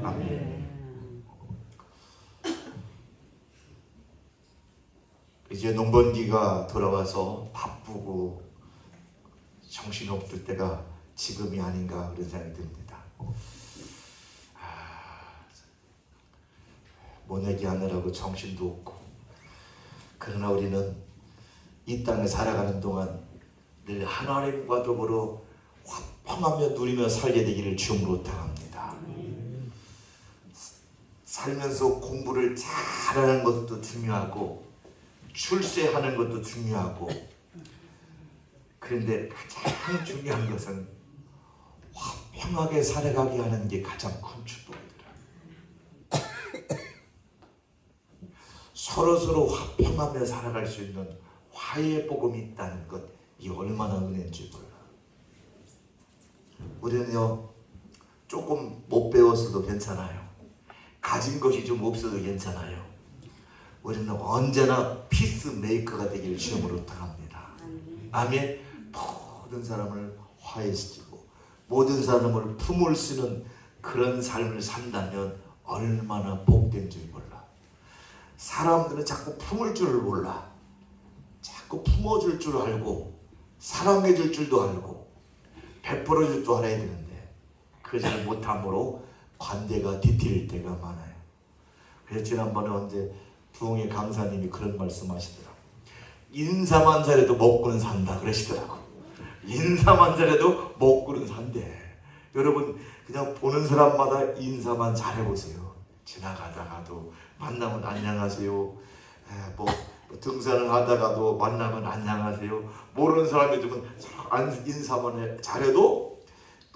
아멘. 이제 농번기가 돌아와서 바쁘고 정신없을 때가 지금이 아닌가 그런 생각이 듭니다. 모내기 하느라고 정신도 없고, 그러나 우리는 이 땅에 살아가는 동안 늘 하나님과 더불어 화평하며 누리며 살게 되기를 주님으로 당합니다. 살면서 공부를 잘하는 것도 중요하고 출세하는 것도 중요하고, 그런데 가장 중요한 것은 화평하게 살아가게 하는 게 가장 큰 축복이더라. 서로서로 화평하며 살아갈 수 있는 화해의 복음이 있다는 것, 이 얼마나 은혜인지 몰라. 우리는요, 조금 못 배웠어도 괜찮아요. 가진 것이 좀 없어도 괜찮아요. 우리는 언제나 피스메이커가 되기를 주님으로 당합니다. 아멘. 모든 사람을 화해시키고 모든 사람을 품을 쓰는 그런 삶을 산다면 얼마나 복된 줄 몰라. 사람들은 자꾸 품을 줄을 몰라. 자꾸 품어줄 줄 알고 사랑해줄 줄도 알고 베풀어줄 줄 알아야 되는데 그걸 못함으로 관대가 뒤틀릴 때가 많아요. 그래서 지난번에 언제 부흥의 강사님이 그런 말씀하시더라고. 인사만 잘해도 먹고는 산다 그러시더라고. 인사만 잘해도 먹고는 산대. 여러분 그냥 보는 사람마다 인사만 잘해보세요. 지나가다가도 만나면 안녕하세요. 뭐 등산을 하다가도 만나면 안녕하세요. 모르는 사람이 들면 인사만 잘해도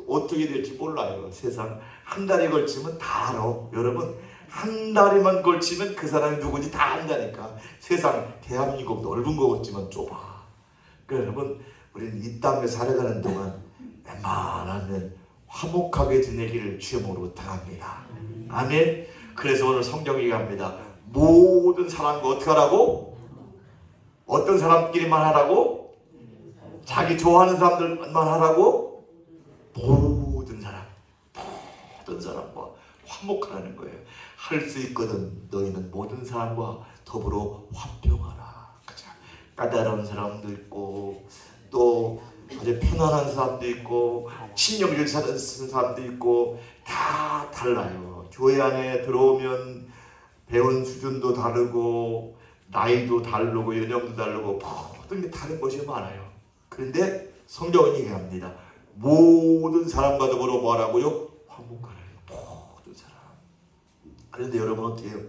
어떻게 될지 몰라요. 세상 한 달에 걸치면 다 알아. 여러분 한 다리만 걸치면 그 사람이 누군지 다 안다니까. 세상 대한민국 넓은 거 같지만 좁아. 그러니까 여러분 우리는 이 땅에 살아가는 동안 웬만하면 화목하게 지내기를 주님으로 당합니다. 아멘. 그래서 오늘 성경이 얘기합니다. 모든 사람과 어떻게 하라고? 어떤 사람끼리만 하라고? 자기 좋아하는 사람들만 하라고? 모든 사람과 화목하라는 거예요. 할 수 있거든. 너희는 모든 사람과 더불어 화평하라. 그죠? 까다로운 사람도 있고 또 아주 편안한 사람도 있고 신령질 사는 사람도 있고 다 달라요. 교회 안에 들어오면 배운 수준도 다르고 나이도 다르고 연령도 다르고 모든 게 다른 것이 많아요. 그런데 성경은 얘기합니다. 모든 사람과 더불어 뭐하라고요? 화목하라. 모든 사람. 그런데 여러분 어떻게 해요?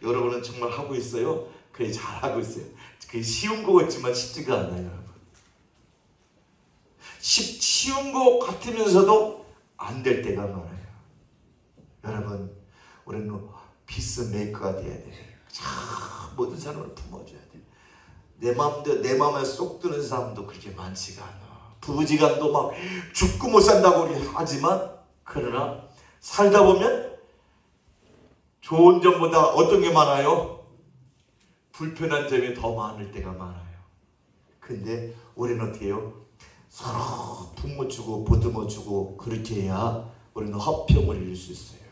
여러분은 정말 하고 있어요? 그게 잘하고 있어요. 그게 쉬운 것 같지만 쉽지가 않아요. 여러분. 쉬운 것 같으면서도 안 될 때가 많아요. 여러분 우리는 피스메이커가 돼야 돼. 모든 사람을 품어줘야 돼. 내 마음에 쏙 드는 사람도 그렇게 많지가 않아. 부부지간도 막 죽고 못 산다고 하지만 그러나 살다 보면 좋은 점보다 어떤 게 많아요? 불편한 점이 더 많을 때가 많아요. 근데 우리는 어떻게 해요? 서로 품어주고 보듬어주고 그렇게 해야 우리는 화평을 이룰 수 있어요.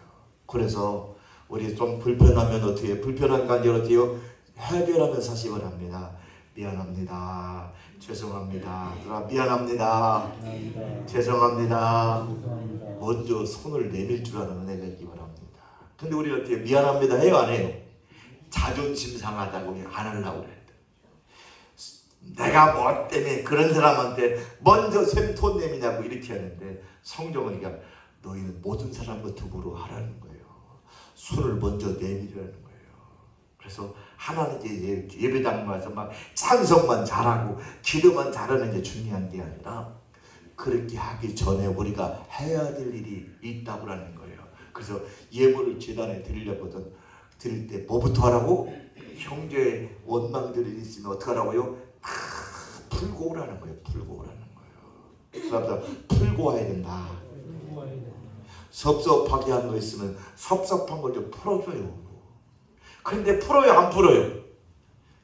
그래서 우리 좀 불편하면 어떻게 해요? 불편한 관계를 어떻게 해요? 해결하면서 사십을 합니다. 미안합니다. 죄송합니다. 미안합니다. 죄송합니다. 먼저 손을 내밀 줄 아는 은혜가 있기 바랍니다. 근데 우리 어떻게 미안합니다 해요? 안 해요? 자존심 상하다고 안 하려고 그래요. 내가 뭐 때문에 그런 사람한테 먼저 샘톤 내미냐고 이렇게 하는데 성경은 그러니까 너희는 모든 사람과 더불어 하라는 거예요. 손을 먼저 내밀으라는 거예요. 그래서 하나님께 예배당 와서 막 찬송만 잘하고 기도만 잘하는 게 중요한 게 아니라 그렇게 하기 전에 우리가 해야 될 일이 있다고 하는 거예요. 그래서 예물을 제단에 드리려거든. 드릴 때 뭐부터 하라고? 형제의 원망들이 있으면 어떻게 하라고요? 다 풀고 오라는 거예요. 풀고 오라는 거예요. 그러다 풀고 와야 된다. 섭섭하게 한 거 있으면 섭섭한 걸 좀 풀어줘요. 그런데 풀어요? 안 풀어요?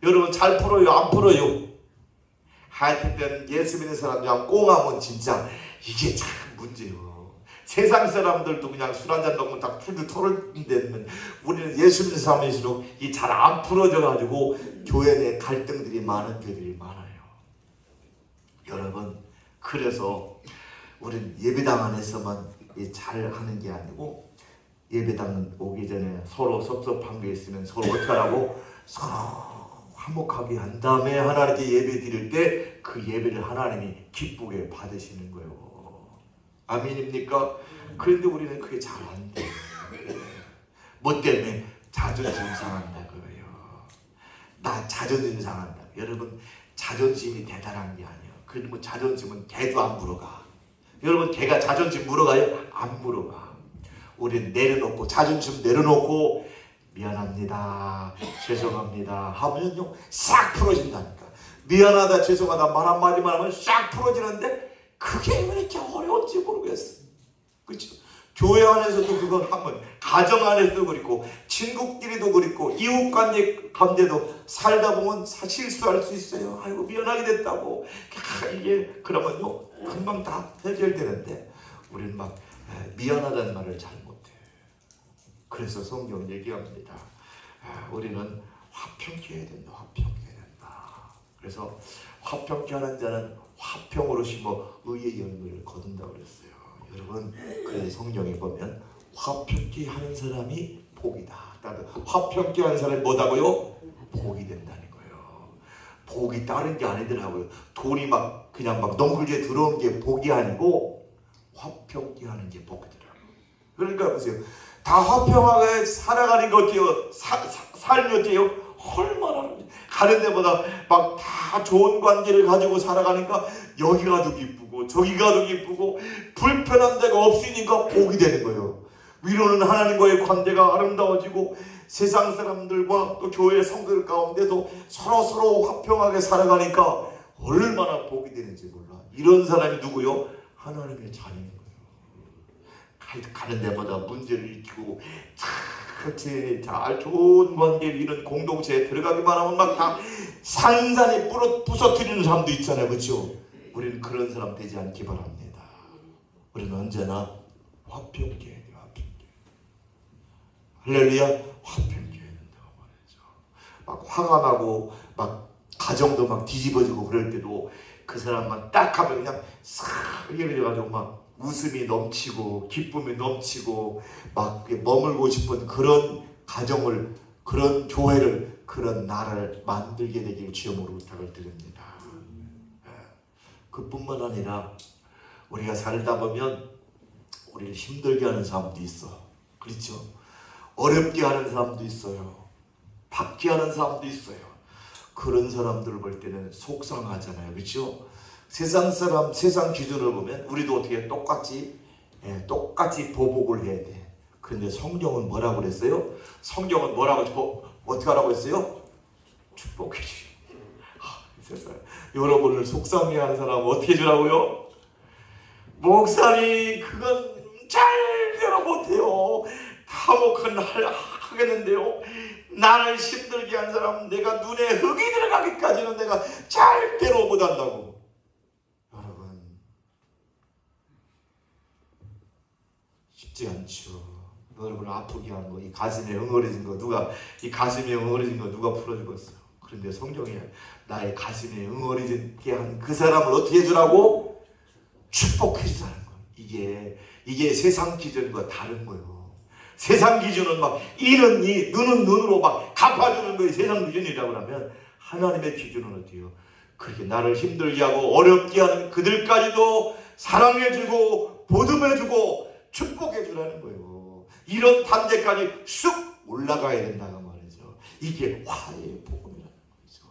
여러분 잘 풀어요? 안 풀어요? 하여튼 예수 믿는 사람이 꽁하면 진짜 이게 참 문제예요. 세상 사람들도 그냥 술 한잔 먹으면 딱 풀도 털어내면 우리는 예수 믿는 사람일수록 이 잘 안 풀어져 가지고 교회 내 갈등들이 많은 교회들이 많아요. 여러분, 그래서 우리는 예배당 안에서만 잘 하는 게 아니고 예배당 오기 전에 서로 섭섭한 게 있으면 서로 어떻게 하라고? 서로 화목하게 한 다음에 하나님께 예배 드릴 때 그 예배를 하나님이 기쁘게 받으시는 거예요. 아멘입니까? 그런데 우리는 그게 잘 안 돼요. 뭐 때문에? 자존심 상한다 그거예요. 나 자존심 상한다. 여러분, 자존심이 대단한 게 아니에요. 그리고 자존심은 개도 안 물어가. 여러분, 개가 자존심 물어가요? 안 물어가. 우리는 내려놓고, 자존심 내려놓고 미안합니다, 죄송합니다 하면요 싹 풀어진다니까. 미안하다, 죄송하다 말 한마디만 하면 싹 풀어지는데 그게 왜 이렇게 어려운지 모르겠어. 그렇죠? 교회 안에서도 그걸 하면, 가정 안에서도 그렇고, 친구끼리도 그렇고, 이웃관계 가운데도 살다 보면 실수할 수 있어요. 아이고 미안하게 됐다고. 이게 그러면요 금방 다 해결되는데 우리는 막 미안하다는 말을 잘 못해요. 그래서 성경은 얘기합니다. 우리는 화평케 해야 된다. 화평케 해야 된다. 그래서 화평케 하는 자는 화평으로 심어 의의 열매를 거둔다고 그랬어요. 여러분, 그래서 성경에 보면 화평케 하는 사람이 복이다. 화평케 하는 사람이 뭐다고요? 복이 된다는 거예요. 복이 다른 게 아니더라고요. 돈이 막 그냥 막 넝굴게 들어오는 게 복이 아니고 화평케 하는 게 복이더라고요. 그러니까 보세요. 다 화평하게 살아가는 게 어때요? 삶이 어때요? 얼마나 가는 데마다 막 다 좋은 관계를 가지고 살아가니까 여기가 더 기쁘고 저기가 더 기쁘고 불편한 데가 없으니까 복이 되는 거예요. 위로는 하나님과의 관계가 아름다워지고 세상 사람들과 또 교회 성도들 가운데서 서로 화평하게 살아가니까 얼마나 복이 되는지 몰라. 이런 사람이 누구요? 하나님의 자녀인 거예요. 가는 데마다 문제를 일으키고 잘 좋은 관계를 이룬 공동체에 들어가기만 하면 막 다 산산이 부서뜨리는 사람도 있잖아요. 그렇죠? 우리는 그런 사람 되지 않기 바랍니다. 우리는 언제나 화평케 해야 돼요. 화평케. 할렐루야. 화평케 해야 된다고 말이죠. 막 화가 나고 막 가정도 막 뒤집어지고 그럴 때도 그 사람만 딱 하면 그냥 싹 이래가지고 막 웃음이 넘치고 기쁨이 넘치고 막 머물고 싶은 그런 가정을, 그런 교회를, 그런 나라를 만들게 되길 주님으로 부탁을 드립니다. 그뿐만 아니라 우리가 살다 보면 우리를 힘들게 하는 사람도 있어. 그렇죠? 어렵게 하는 사람도 있어요. 받게 하는 사람도 있어요. 그런 사람들을 볼 때는 속상하잖아요. 그렇죠? 세상 사람, 세상 기준으로 보면 우리도 어떻게 똑같이 보복을 해야 돼. 그런데 성경은 뭐라고 그랬어요? 성경은 어떻게 하라고 했어요? 축복해 주시. 세상 여러분을 속상해 하는 사람은 어떻게 해주라고요? 목사님, 그건 절대로 못해요. 화목은 하겠는데요. 나를 힘들게 한 사람은 내가 눈에 흙이 들어가기까지는 내가 절대로 못한다고. 여러분, 쉽지 않죠. 여러분을 아프게 한 거, 이 가슴에 응어리진 거 이 가슴에 응어리진 거 누가 풀어주겠어요? 그런데 성경에 나의 가슴에 응어리게 한 그 사람을 어떻게 해주라고? 축복해 주라는 거예요. 이게 세상 기준과 다른 거예요. 세상 기준은 막 이는 이, 눈은 눈으로 막 갚아주는 거예요. 세상 기준이라고 하면 하나님의 기준은 어때요? 그렇게 나를 힘들게 하고 어렵게 하는 그들까지도 사랑해주고 보듬해주고 축복해주라는 거예요. 이런 단계까지 쑥 올라가야 된다고 말이죠. 이게 화해의 복음이라는 거죠.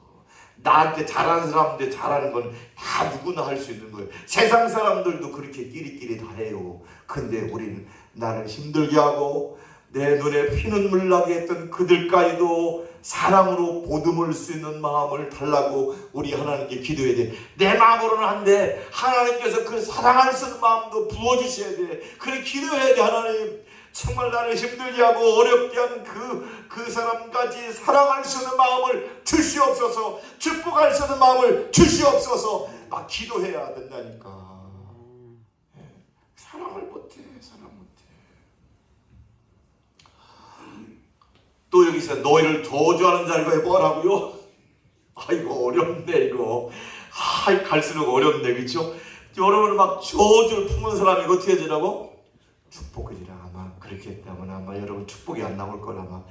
나한테 잘하는 사람한테 잘하는 건 다 누구나 할 수 있는 거예요. 세상 사람들도 그렇게 끼리끼리 다 해요. 근데 우리는 나를 힘들게 하고 내 눈에 피눈물 나게 했던 그들까지도 사랑으로 보듬을 수 있는 마음을 달라고 우리 하나님께 기도해야 돼. 내 마음으로는 안 돼. 하나님께서 그 사랑할 수 있는 마음도 부어주셔야 돼. 그래 기도해야 돼. 하나님, 정말 나를 힘들게 하고 어렵게 하는 그 사람까지 사랑할 수 있는 마음을 주시옵소서. 축복할 수 있는 마음을 주시옵소서. 막 기도해야 된다니까. 사랑을 못해. 여기서 너희를 저주하는 자가 뭐라고요? 아이고 어렵네 이거. 갈수록 어렵네, 그렇죠? 여러분 막 저주를 품은 사람이 어떻게 해지라고? 축복해지라. 아마 그렇게 했다면 아마 여러분 축복이 안 나올 거라.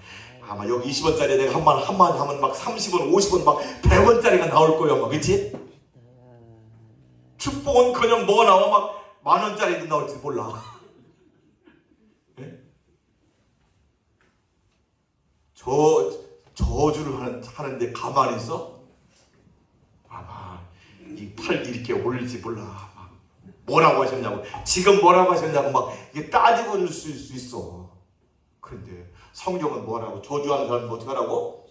아마 여기 20원짜리 내가 한번 하면 막 30원, 50원, 막 100원짜리가 나올 거예요, 막 그렇지? 축복은 그냥 뭐가 나와 막 10,000원짜리도 나올지 몰라. 네? 저주를 하는데 가만히 있어? 아마 이 팔 이렇게 올릴지 몰라. 뭐라고 하셨냐고, 지금 뭐라고 하셨냐고 막 이게 따지고 있을 수 있어. 그런데 성경은 뭐라고? 저주하는 사람은 어떻게 하라고?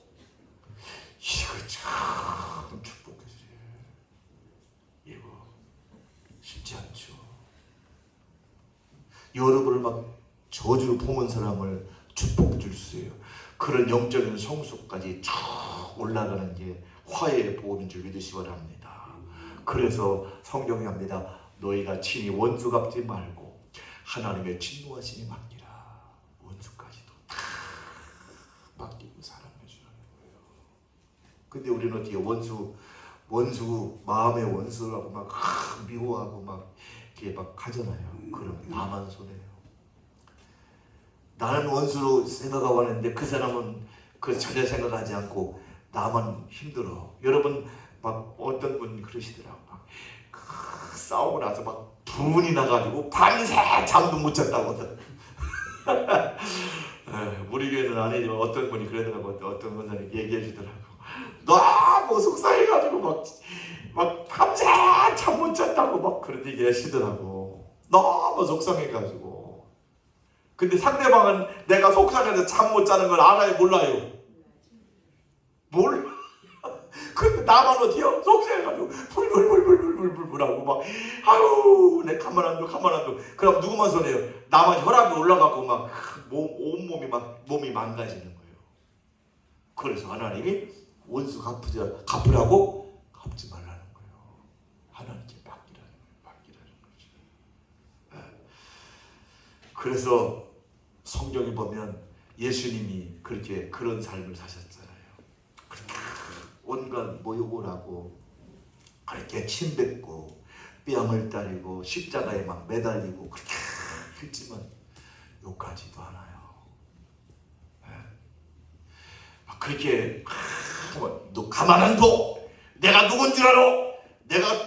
이거 참 축복해주래. 이거 쉽지 않죠. 여러분을 막 저주를 품은 사람을 축복해 줄 수 있어요. 그런 영적인 성숙까지 쭉 올라가는 게 화해의 복음인 줄 믿으시기 바랍니다. 그래서 성경이 합니다. 너희가 친히 원수 갚지 말고 하나님의 진노하심이 맡기라. 원수까지도 다 맡기고 사랑해 주라는 거예요. 근데 우리는 어떻게 원수 마음의 원수라고 막 미워하고 막 이렇게 막 하잖아요. 그럼 나만 손해요. 나는 원수로 생각하고 하는데 그 사람은 그 전혀 생각하지 않고 나만 힘들어. 여러분 막 어떤 분이 그러시더라고. 막 싸우고 나서 막 분이 나가지고 밤새 잠도 못 잤다고. 우리 교회는 아니지만 어떤 분이 그러더라고. 어떤 분이 얘기해 주더라고. 너무 속상해가지고 막 밤새 잠 못 잤다고 막 그런 얘기 하시더라고. 너무 속상해가지고. 근데 상대방은 내가 속상해서 잠 못 자는 걸 알아요, 몰라요? 몰라. 근데 나만 어디요? 속상해가지고 불불불불불불불하고 막 아유 내 가만 안 둬. 그럼 누구만 손해요? 나만 혈압이 올라가고 막 온몸이 막 몸이 망가지는 거예요. 그래서 하나님이 원수 갚으라고 갚지 말라는 거예요. 하나님께 맡기라는 거죠. 그래서 성경에 보면 예수님이 그렇게 그런 삶을 사셨잖아요. 그렇게 온갖 모욕을 하고 그렇게 침뱉고 뺨을 따리고 십자가에 막 매달리고 그렇게 했지만 욕하지도 않아요. 그렇게 너 가만 안 둬. 내가 누군 줄 알아? 내가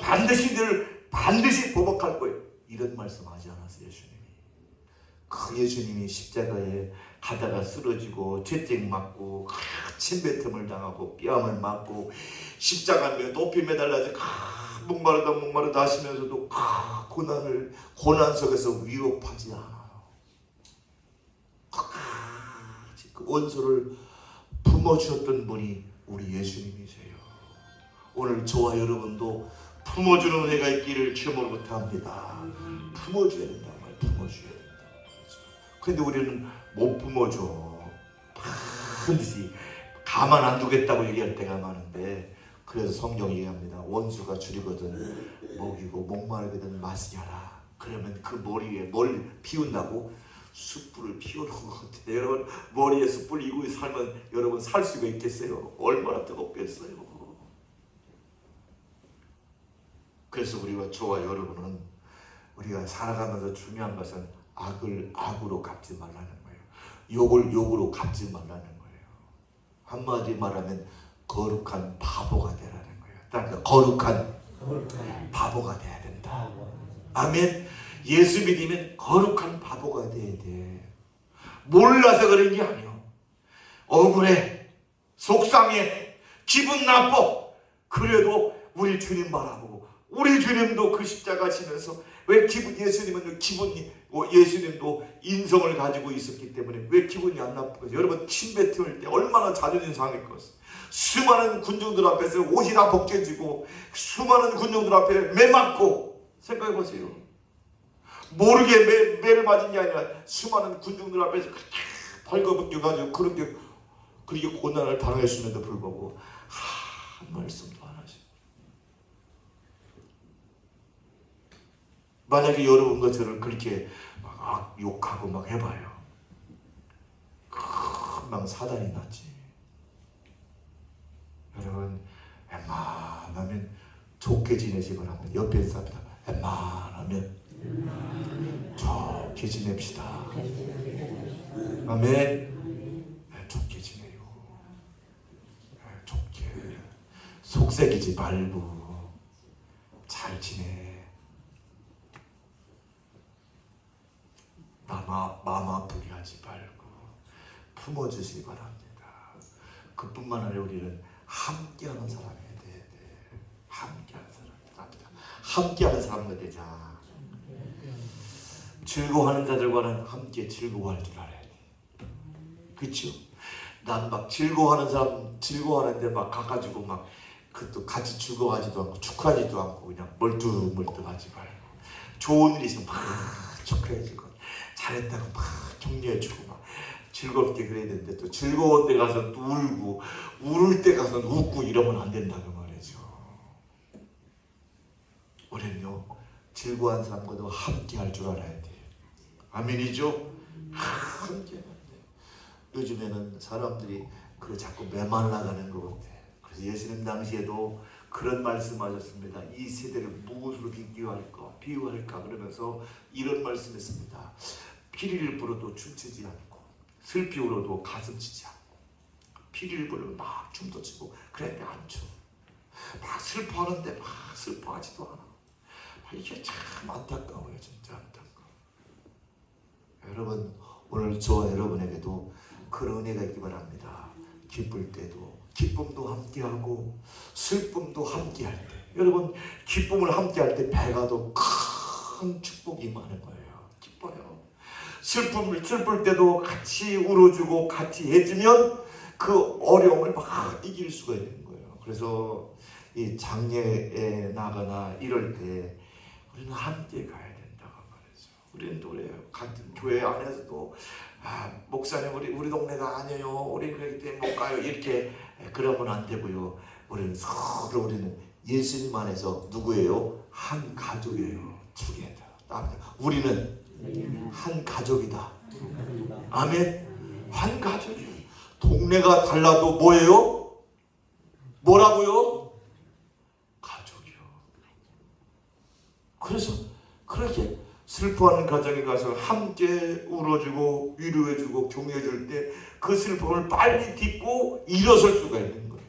반드시 보복할 거예요. 이런 말씀하지 않았어요, 예수님이. 그 예수님이 십자가에 가다가 쓰러지고 채찍 맞고 침뱉음을 당하고 뺨을 맞고 십자가에 높이 매달려서 목마르다 하시면서도 고난 속에서 위협하지 않아요. 그 원수를 품어주셨던 분이 우리 예수님이세요. 오늘 저와 여러분도 품어주는 은혜가 있기를 주님으로부터 합니다. 품어줘야 된다 말, 품어줘야 된다. 근데 우리는 못 품어줘. 반드시 가만 안 두겠다고 얘기할 때가 많은데, 그래서 성경이 얘기합니다. 원수가 줄이거든 먹이고 목마르거든 마시게 하라. 그러면 그 머리에 뭘 피운다고? 숯불을 피우는 것 같아요. 여러분 머리에 숯불 이고 살면 여러분 살 수가 있겠어요? 얼마나 뜨겁겠어요? 그래서 저와 여러분은 우리가 살아가면서 중요한 것은 악을 악으로 갚지 말라는 거예요. 욕을 욕으로 갚지 말라는 거예요. 한마디 말하면 거룩한 바보가 되라는 거예요. 그러니까 거룩한 바보가 돼야 된다. 아멘. 예수 믿으면 거룩한 바보가 돼야 돼. 몰라서 그런 게 아니야. 억울해, 속상해, 기분 나빠. 그래도 우리 주님 바라보고, 우리 주님도 그 십자가 지면서 왜 예수님은 예수님도 인성을 가지고 있었기 때문에 왜 기분이 안 나쁘겠어요? 여러분 침뱉을 때 얼마나 자존심 상했겠어요. 수많은 군중들 앞에서 옷이 다 벗겨지고 수많은 군중들 앞에 매 맞고, 생각해 보세요. 모르게 매를 맞은 게 아니라 수많은 군중들 앞에서 그렇게 벌거벗겨가지고 그렇게 고난을 당했음에도 불구하고 한 말씀도 안 하시고. 만약에 여러분과 저를 그렇게 막 욕하고 막 해봐요. 큰 금방 사단이 나지. 여러분, 웬만하면 좋게 지내시 바랍니다. 옆에 있습니다. 웬만하면 좋게 지냅시다. 아멘. 좋게 지내요. 좋게. 속색이지 말고 잘 지내. 마음 아프게 하지 말고 품어주시기 바랍니다. 그뿐만 아니라 우리는 함께하는 사람이 돼야 돼. 함께하는 사람입니다. 함께하는 사람이 되자. 즐거워하는 자들과는 함께 즐거워할 줄 알아야 돼. 그렇죠? 난 막 즐거워하는 사람 즐거워하는데 막 가가지고 막 그것도 같이 즐거워하지도 않고 축하하지도 않고 그냥 멀뚱멀뚱하지 말고 좋은 일이 있으면 막 축하해주고 잘했다고 막 격려해주고 막 즐겁게 그래야 되는데 또 즐거운 데 가서 또 울고 울을 때 가서 웃고 이러면 안 된다고 말이죠. 우리는요 즐거워하는 사람과도 함께 할 줄 알아야 돼요. 아멘이죠? 함께 해야 돼. 요즘에는 사람들이 그 자꾸 메말라가는 것 같아. 그래서 예수님 당시에도 그런 말씀하셨습니다. 이 세대를 무엇으로 비유할까 그러면서 이런 말씀했습니다. 피리를 불어도 춤추지 않고 슬피 울어도 가슴 치지 않고 피리를 불어도 막 춤도 추고 그랬는데 안 춰. 막 슬퍼하는데 막 슬퍼하지도 않아. 이게 참 안타까워요. 진짜 안타까워. 여러분 오늘 저와 여러분에게도 그런 은혜가 있기 바랍니다. 기쁠 때도 기쁨도 함께하고 슬픔도 함께할 때 여러분 기쁨을 함께할 때 배가 더 큰 축복이 임하는 거예요. 기뻐요. 슬플 때도 같이 울어주고 같이 해주면 그 어려움을 막 이길 수가 있는 거예요. 그래서 이 장례에 나가나 이럴 때 우리는 함께 가야 된다고 말이죠. 우리는 또 그래요. 같은 교회 안에서도 목사님 우리 동네가 아니에요. 우리 그렇기 때문에 못 가요. 이렇게 그러면 안 되고요. 우리는 예수님 안에서 누구예요? 한 가족이에요. 투게더. 우리는 한 가족이다. 아멘. 한 가족이에요. 동네가 달라도 뭐예요? 뭐라고요? 가족이요. 그래서 그렇게 슬퍼하는 가정에 가서 함께 울어주고 위로해주고 격려해줄 때 그 슬픔을 빨리 딛고 일어설 수가 있는 거예요.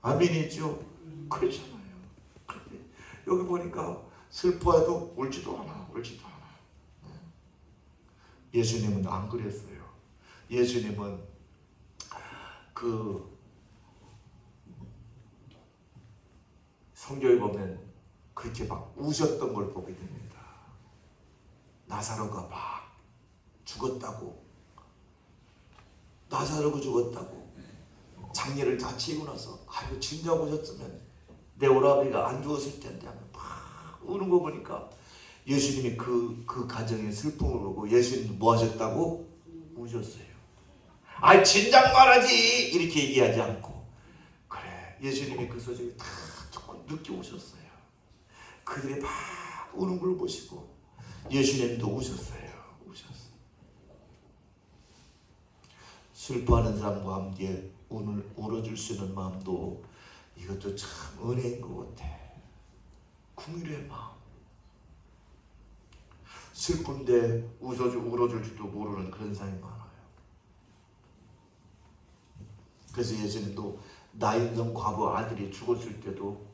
아멘이죠? 그렇잖아요. 그런데 여기 보니까 슬퍼해도 울지도 않아. 예수님은 안 그랬어요. 예수님은 그 성경에 보면 그렇게 막 우셨던 걸 보게 됩니다. 나사로가 막 죽었다고. 나사로가 죽었다고. 장례를 다 치고 나서 아이고 진작 오셨으면 내 오라비가 안 죽었을 텐데 하면 막 우는 거 보니까 예수님이 그 가정의 슬픔을 보고 예수님 뭐 하셨다고? 우셨어요. 아이 진작 말하지 이렇게 얘기하지 않고 그래 예수님이 그 소식을 다 듣고 늦게 오셨어요. 그들이 막 우는 걸 보시고 예수님도 우셨어요. 슬퍼하는 사람과 함께 울어줄 수 있는 마음도 이것도 참 은혜인 것 같아. 궁일의 마음. 슬픈데 울어줄 줄도 모르는 그런 사람이 많아요. 그래서 예수님도 나인성 과부 아들이 죽었을 때도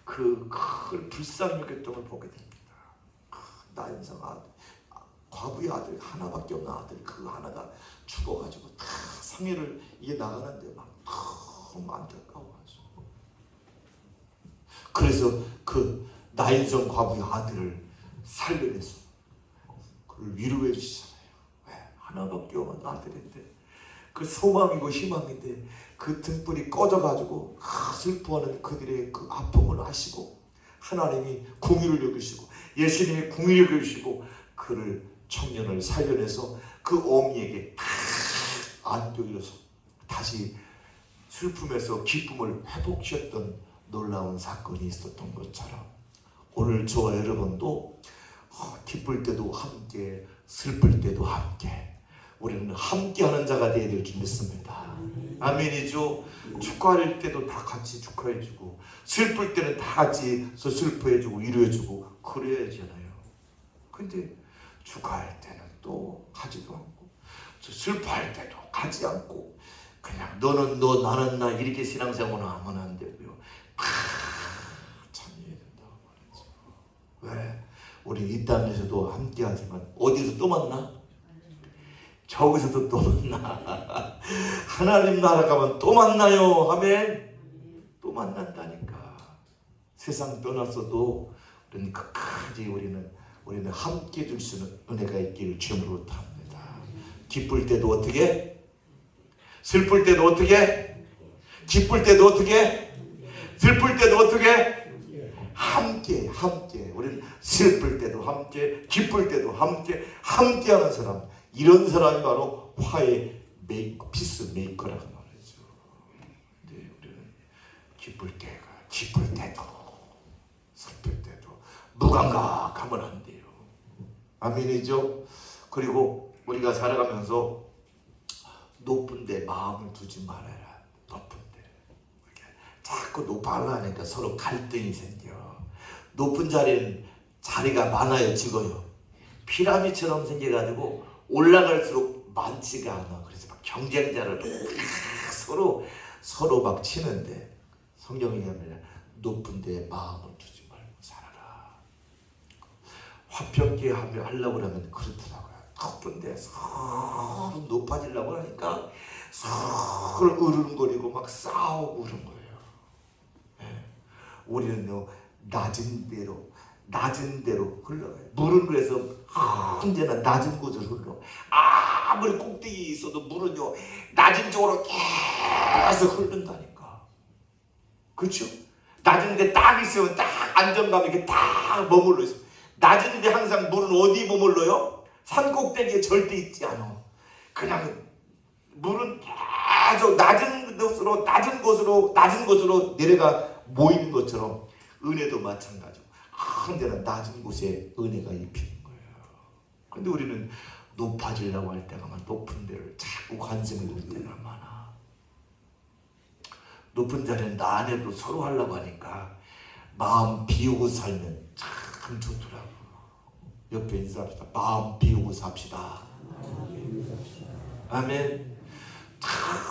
그 큰 불쌍히 여겼던 걸 보게 됩니다. 나인성 아들, 과부의 아들 하나밖에 없는 아들 그 하나가 죽어가지고 다 상해를 이게 나가는데 막 너무 안타까워하죠. 그래서 그 나인성 과부의 아들을 살려내서 그걸 위로해 주시잖아요. 왜? 하나밖에 없는 아들인데 그 소망이고 희망인데 그 등불이 꺼져가지고 슬퍼하는 그들의 그 아픔을 아시고 하나님이 공의를 여기시고 예수님이 공의를 여기시고 그를 청년을 살려내서 그 어미에게 다 안겨줘서 다시 슬픔에서 기쁨을 회복시켰던 놀라운 사건이 있었던 것처럼 오늘 저와 여러분도 기쁠 때도 함께 슬플 때도 함께 우리는 함께하는 자가 되어야 될 줄 믿습니다. 아멘이죠. 축하할 때도 다 같이 축하해주고, 슬플 때는 다 같이 슬퍼해주고 위로해주고 그래야 하잖아요. 근데 축하할 때는 또 가지도 않고, 슬퍼할 때도 가지 않고, 그냥 너는 너 나는 나 이렇게 신앙생활을 하면 안 되고요. 참여해야 된다고 말이죠. 왜? 우리 이 땅에서도 함께하지만 어디서 또 만나? 저기서도 또 만나. 하나님 나라 가면 또 만나요. 아멘. 또 만난다니까. 세상 떠났어도 우리는 끝까지 우리는 함께 해줄 수 있는 은혜가 있기를 주님으로 탑니다. 기쁠 때도 어떻게? 슬플 때도 어떻게? 기쁠 때도 어떻게? 슬플 때도 어떻게? 함께. 우리는 슬플 때도 함께, 기쁠 때도 함께, 함께하는 사람. 이런 사람이 바로 화해 피스 메이커라고 말하죠. 근데 우리는 기쁠 때도 슬플 때도 무감각하면 안 돼요. 아멘이죠. 그리고 우리가 살아가면서 높은 데 마음을 두지 말아라. 높은 데 자꾸 높아하려니까 서로 갈등이 생겨. 높은 자리는 자리가 많아요, 적어요. 피라미드처럼 생겨가지고 올라갈수록 많지가 않아. 그래서 막 경쟁자를 서로 막 치는데, 성경이 얘기하면 높은 데에 마음을 두지 말고 살아라. 화평케 하려고 하면 그렇더라고요. 높은 데서 높아지려고 하니까 서로 으르렁거리고 막 싸우고 그런 거예요. 네. 우리는요, 낮은 대로 흘러가요. 물은 그래서 언제나 낮은 곳으로 흘러. 아무리 꼭대기 있어도 물은요, 낮은 쪽으로 계속 흐른다니까. 그렇죠? 낮은 데 딱 있으면 딱 안정감 있게 딱 머물러 있어. 낮은 데 항상 물은 어디 머물러요? 산 꼭대기에 절대 있지 않아. 그냥 물은 계속 낮은 곳으로 내려가 모이는 것처럼 은혜도 마찬가지고 언제나 낮은 곳에 은혜가 입히는 거예요. 근데 우리는 높아지려고 할 때가 많아. 높은 데를 자꾸 관심을 둘 때가 많아. 높은 자리는 나 안에도 서로 하려고 하니까 마음 비우고 살면 참 좋더라고. 옆에 인사합시다. 마음 비우고 삽시다. 아멘.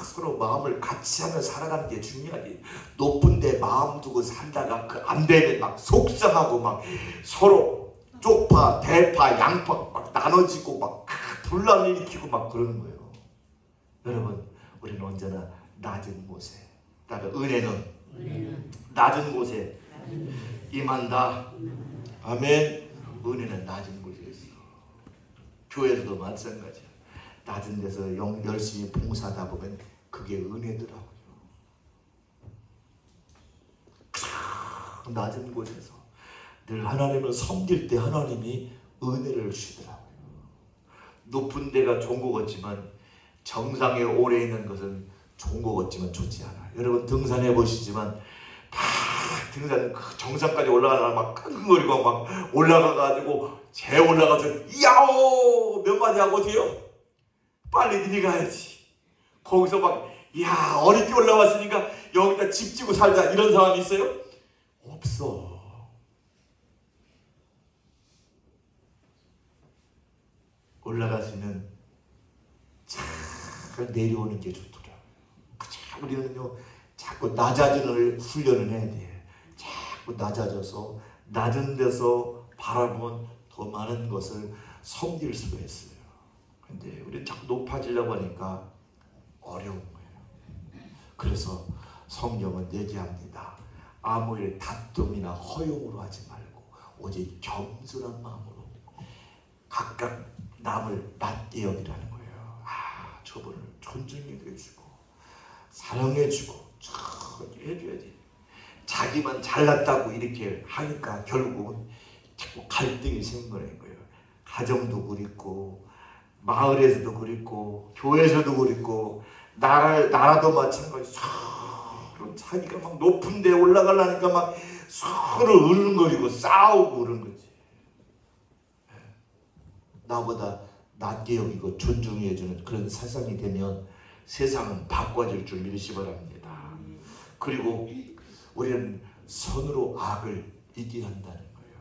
서로 마음을 같이 하며 살아가는 게 중요하지. 높은 데 마음 두고 살다가 그 안 되면 막 속상하고 막 서로 쪽파, 대파, 양파 막 나눠지고 막 분란 일으키고 막 그러는 거예요. 여러분, 우리는 언제나 낮은 곳에, 은혜는 낮은 곳에 임한다. 아멘. 은혜는 낮은 곳에 있어. 교회에서도 마찬가지야. 낮은 데서 열심히 봉사하다 보면 그게 은혜더라고요. 낮은 곳에서 늘 하나님을 섬길 때 하나님이 은혜를 주시더라고요. 높은 데가 좋은 것 같지만 정상에 오래 있는 것은 좋은 것 같지만 좋지 않아요. 여러분 등산해 보시지만 다 등산 정상까지 올라가다가 막 끙끙거리고 막 올라가가지고 제 올라가서 야오 몇 마디 하고 어떻게요? 빨리 니네 가야지. 거기서 막 야 어렵게 올라왔으니까 여기다 집 지고 살자 이런 사람이 있어요? 없어. 올라갔으면 잘 내려오는 게 좋더라. 우리는요 자꾸 낮아지는 훈련을 해야 돼. 자꾸 낮아져서 낮은 데서 바라본 더 많은 것을 섬길 수가 있어요. 근데 우리는 자꾸 높아지려고 하니까 어려운 거예요. 그래서 성경은 얘기합니다. 아무 일 다툼이나 허용으로 하지 말고 오직 겸손한 마음으로 각각 남을 낮게 여기라는 거예요. 저분을 존중해주고 사랑해주고 저기 해줘야지. 자기만 잘났다고 이렇게 하니까 결국은 자꾸 갈등이 생기는 거예요. 가정도 그립고 마을에서도 그립고 교회에서도 그립고 나라도 마찬가지. 서로 자기가 막 높은 데 올라가려니까 막 서로 으르렁거리고 싸우고 그런 거지. 나보다 낮게 여기고 존중해주는 그런 세상이 되면 세상은 바꿔질 줄 믿으시 바랍니다. 그리고 우리는 선으로 악을 이겨야 한다는 거예요.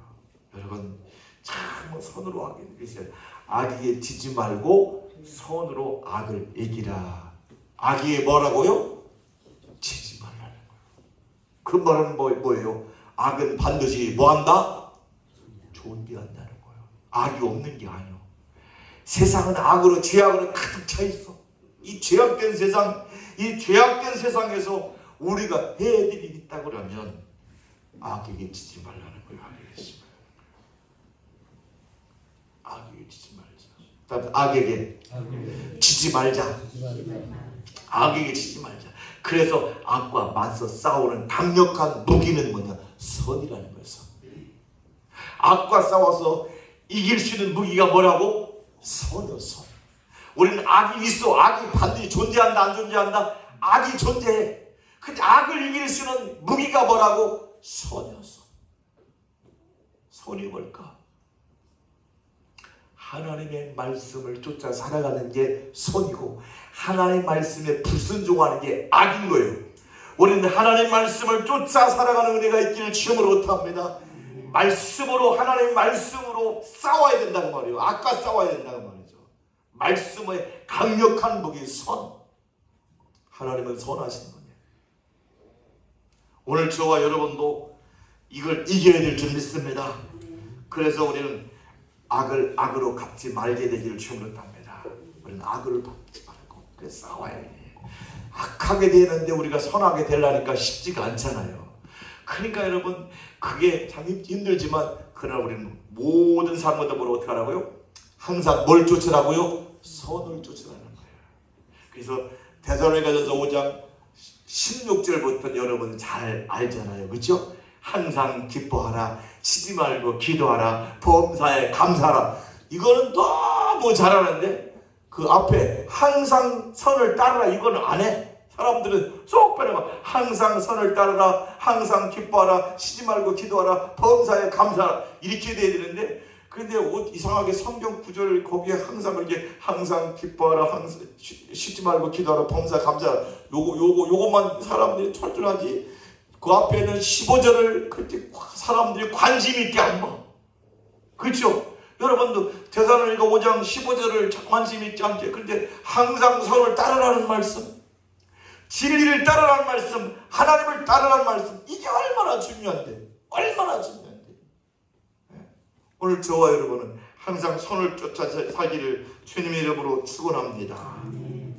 여러분 참 선으로 악을 이기세요. 악에게 지지 말고 선으로 악을 이기라. 악에게 뭐라고요? 지지 말라는 거예요. 그 말은 뭐예요? 악은 반드시 뭐한다? 좋은 게 한다는 거예요. 악이 없는 게 아니에요. 세상은 악으로 죄악으로 가득 차 있어. 이 죄악된 세상, 이 죄악된 세상에서 우리가 해야 될 일이 있다고 그러면 악에게 지지 말라는 거예요. 악에게 지지 말자. 악에게 지지 말자. 악에게 지지 말자. 그래서 악과 맞서 싸우는 강력한 무기는 뭐냐? 선이라는 거예요. 선. 악과 싸워서 이길 수 있는 무기가 뭐라고? 선이요, 선. 우리는 악이 있어. 악이 반드시 존재한다, 안 존재한다? 악이 존재해. 근데 악을 이길 수 있는 무기가 뭐라고? 선이요, 선. 선이 뭘까? 하나님의 말씀을 쫓아 살아가는 게 선이고, 하나님의 말씀에 불순종하는 게 악인 거예요. 우리는 하나님의 말씀을 쫓아 살아가는 은혜가 있기를 주님으로 원합니다. 말씀으로, 하나님의 말씀으로 싸워야 된다고 말이에요. 악과 싸워야 된다고 말이죠. 말씀의 강력한 무기 선. 하나님은 선하신 분이에요. 오늘 저와 여러분도 이걸 이겨야 될 줄 믿습니다. 그래서 우리는 악을 악으로 갚지 말게 되기를 주님으로 합니다. 우리는 악을 갚지 말고 그래서 싸워야 해요. 악하게 되는데 우리가 선하게 되려니까 쉽지가 않잖아요. 그러니까 여러분 그게 참 힘들지만 그러나 우리는 모든 사람마다 뭘 어떻게 하라고요? 항상 뭘 쫓으라고요? 선을 쫓으라는 거예요. 그래서 데살로니가전서 5장 16절부터 여러분 잘 알잖아요. 그렇죠? 항상 기뻐하라, 쉬지 말고 기도하라, 범사에 감사하라. 이거는 너무 잘하는데 그 앞에 항상 선을 따르라 이거는 안 해. 사람들은 쏙 빼내가 항상 선을 따르라, 항상 기뻐하라, 쉬지 말고 기도하라, 범사에 감사하라 이렇게 돼야 되는데, 근데 이상하게 성경 구절 거기에 항상 그렇게 항상 기뻐하라, 항상 쉬지 말고 기도하라, 범사에 감사하라 요것만 사람들이 철저하지. 그 앞에는 15절을 그렇게 사람들이 관심 있게 안 봐. 그렇죠? 여러분도 데살로니가 5장 15절을 관심 있지 않게. 그런데 항상 선을 따르라는 말씀, 진리를 따르라는 말씀, 하나님을 따르라는 말씀, 이게 얼마나 중요한데, 얼마나 중요한데. 오늘 저와 여러분은 항상 선을 쫓아 살기를 주님의 이름으로 축원합니다.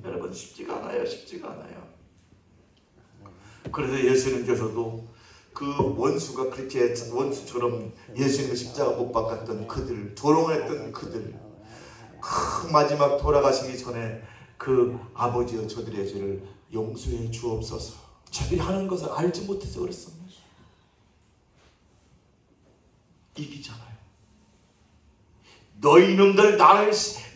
여러분 쉽지가 않아요. 쉽지가 않아요. 그래서 예수님께서도 그 원수가 그렇게 원수처럼 예수님의 십자가 못 박았던 그들, 조롱했던 그들, 마지막 돌아가시기 전에 그 아버지여 저들의 죄를 용서해 주옵소서. 저들이 하는 것을 알지 못해서 그랬습니다. 이기잖아요. 너희 놈들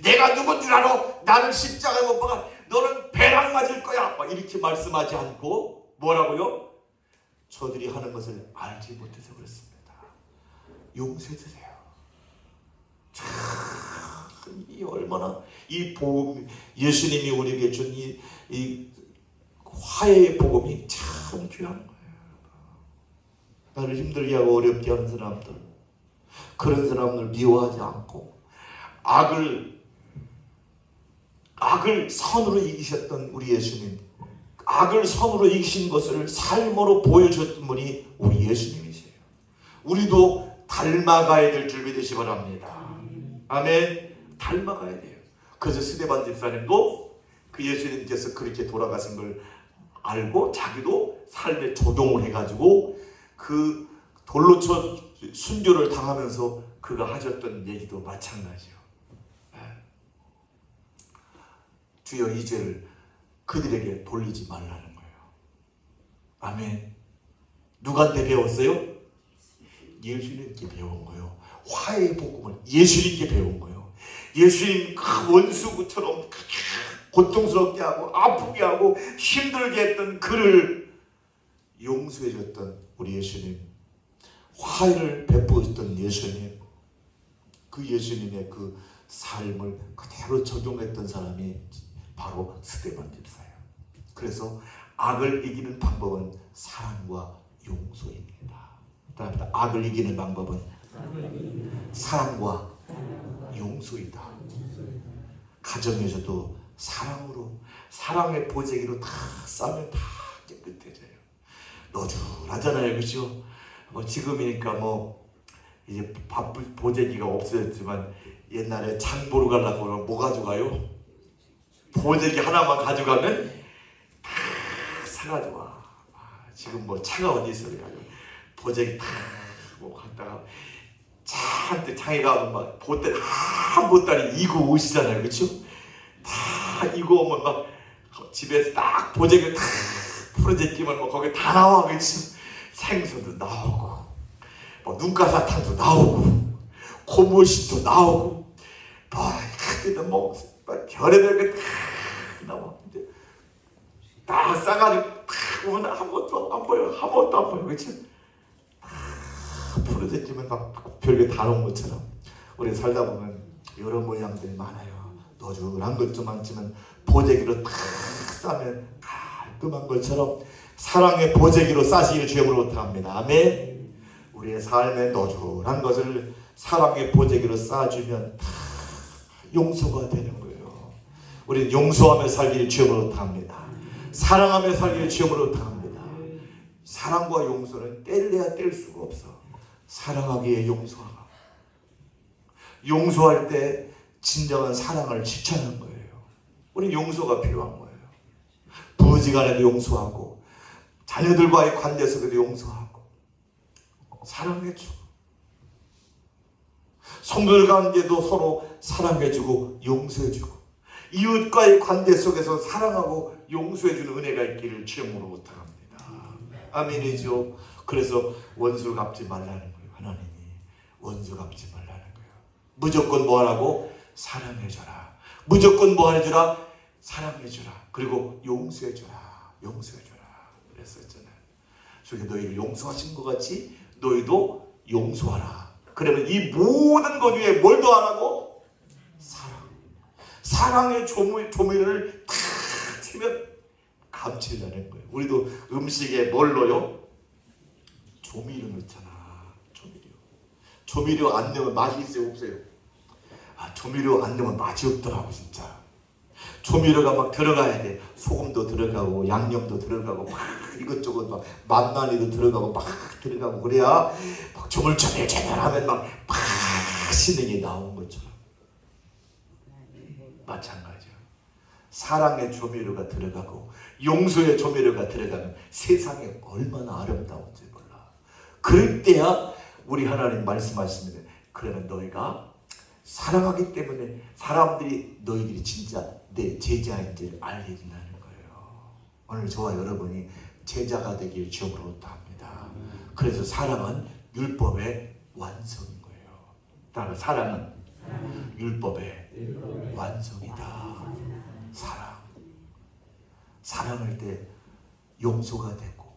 내가 누군 줄 알아? 나를 십자가에 못 박아. 너는 배랑 맞을 거야. 막 이렇게 말씀하지 않고 뭐라고요? 저들이 하는 것을 알지 못해서 그렇습니다. 용서해 주세요. 참, 이 얼마나 이 복음, 예수님이 우리에게 준 이 화해의 복음이 참 귀한 거예요. 나를 힘들게 하고 어렵게 하는 사람들, 그런 사람들 미워하지 않고 악을 선으로 이기셨던 우리 예수님, 악을 선으로 이기신 것을 삶으로 보여줬던 분이 우리 예수님이세요. 우리도 닮아가야 될 줄 믿으시 바랍니다. 아멘. 닮아가야 돼요. 그래서 스데반 집사님도 그 예수님께서 그렇게 돌아가신 걸 알고 자기도 삶에 조동을 해가지고 그 돌로 쳐 순교를 당하면서 그가 하셨던 얘기도 마찬가지요. 주여 이 죄를 그들에게 돌리지 말라는 거예요. 아멘. 누구한테 배웠어요? 예수님께 배운 거예요. 화해의 복음을 예수님께 배운 거예요. 예수님 그 원수처럼 고통스럽게 하고 아프게 하고 힘들게 했던 그를 용서해 줬던 우리 예수님, 화해를 베푸셨던 예수님, 그 예수님의 그 삶을 그대로 적용했던 사람이 바로 스데반 집사예요. 그래서 악을 이기는 방법은 사랑과 용서입니다. 그다음에 악을 이기는 방법은 사랑과 용서이다. 가정에서도 사랑으로, 사랑의 보재기로 다 싸면 다 깨끗해져요. 너줄하잖아요, 그렇죠? 지금이니까 이제 보재기가 없어졌지만 옛날에 장 보러 가려고 그러면 뭐 가져가요? 보재기 하나만 가져가면 다 사가지고 와. 지금 차가 어디 있어요? 보재기 다 갖다가 잔뜩 장에 가면 막 보따리 한 보따리 이고 오시잖아요, 그렇죠? 다 이고 오면 막 집에서 딱 보재기 딱 풀어제끼면 거기 다 나와, 그렇죠? 생선도 나오고 눈가사탕도 나오고 고무신도 나오고 그때는 별의별 게 다 나와. 다 싸가지고 딱 오면 아무것도 안 보여. 아무것도 안 보여, 그렇지? 다 풀어제끼면 막 별게 다 나온 것처럼 우리 살다 보면 여러 모양들이 많아요. 너줄한 것도 많지만 보재기로 딱 싸면 깔끔한 것처럼 사랑의 보재기로 싸시기를 주님으로 부탁합니다. 아멘. 우리의 삶에 너줄한 것을 사랑의 보재기로 쌓아주면 다 용서가 되는 거예요. 우리는 용서하며 살기를 주님으로 부탁합니다. 사랑하며 살기를 주님으로 부탁합니다. 사랑과 용서는 뗄래야 뗄 수가 없어. 사랑하기에 용서하라. 용서할 때 진정한 사랑을 실천하는 거예요. 우리는 용서가 필요한 거예요. 부부지간에도 용서하고 자녀들과의 관계 속에도 용서하고 사랑해주고 성도들 관계도 서로 사랑해주고 용서해주고 이웃과의 관계 속에서 사랑하고 용서해주는 은혜가 있기를 주님으로 부탁합니다. 아멘이죠. 그래서 원수 갚지 말라는 거예요. 하나님이 원수 갚지 말라는 거예요. 무조건 뭐 하라고? 사랑해줘라. 무조건 뭐 해주라? 사랑해줘라. 그리고 용서해줘라. 용서해줘라. 그랬었잖아요. 저게 너희를 용서하신 것 같이 너희도 용서하라. 그러면 이 모든 것 중에 뭘 더하라고? 사랑. 사랑의 조미료를 탁 치면 감칠라는 거예요. 우리도 음식에 뭘 넣어요? 조미료 넣잖아. 조미료 안 넣으면 맛이 있어요, 없어요? 조미료 안 넣으면 맛이 없더라고, 진짜. 조미료가 막 들어가야 돼. 소금도 들어가고 양념도 들어가고 막 이것저것 막 만나니도 들어가고 막 들어가고 그래야 막 조물조물조물하면 막 맛있는 게 나온 것처럼. 마찬가지야. 사랑의 조미료가 들어가고 용서의 조미료가 들어가면 세상에 얼마나 아름다운지 몰라. 그럴 때야 우리 하나님 말씀하시면 그러면 너희가 사랑하기 때문에 사람들이 너희들이 진짜 내 제자인지를 알게 된다는 거예요. 오늘 저와 여러분이 제자가 되길 주님으로 합니다. 그래서 사랑은 율법의 완성인 거예요. 따라 사랑은 율법의 완성이다. 사랑할 때 용서가 되고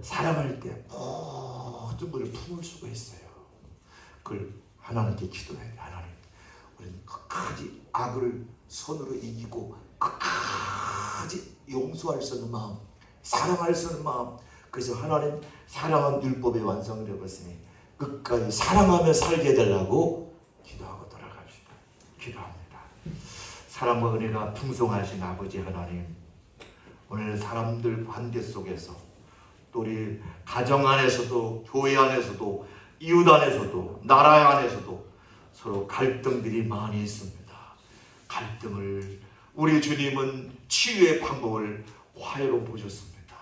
사랑할 때 모든 것을 품을 수가 있어요. 그걸 하나님께 기도해야 돼. 하나님, 우리는 끝까지 악을 손으로 이기고 끝까지 용서할 수 있는 마음, 사랑할 수 있는 마음. 그래서 하나님, 사랑은 율법의 완성을 해봤으니 끝까지 사랑하며 살게 해달라고 기도하고 돌아갑시다. 기도합니다. 사랑과 은혜가 풍성하신 아버지 하나님, 오늘 사람들 관계 속에서 또 우리 가정 안에서도 교회 안에서도 이웃 안에서도 나라 안에서도 서로 갈등들이 많이 있습니다. 갈등을 우리 주님은 치유의 방법을 화해로 보셨습니다.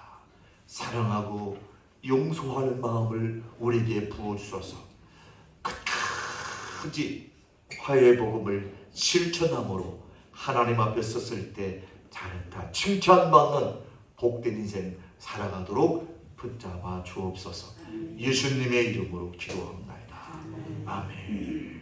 사랑하고 용서하는 마음을 우리에게 부어주셔서 끝까지 화해의 복음을 실천함으로 하나님 앞에 섰을 때 잘했다 칭찬받는 복된 인생 살아가도록 붙잡아 주옵소서. 예수님의 이름으로 기도합니다. 아멘.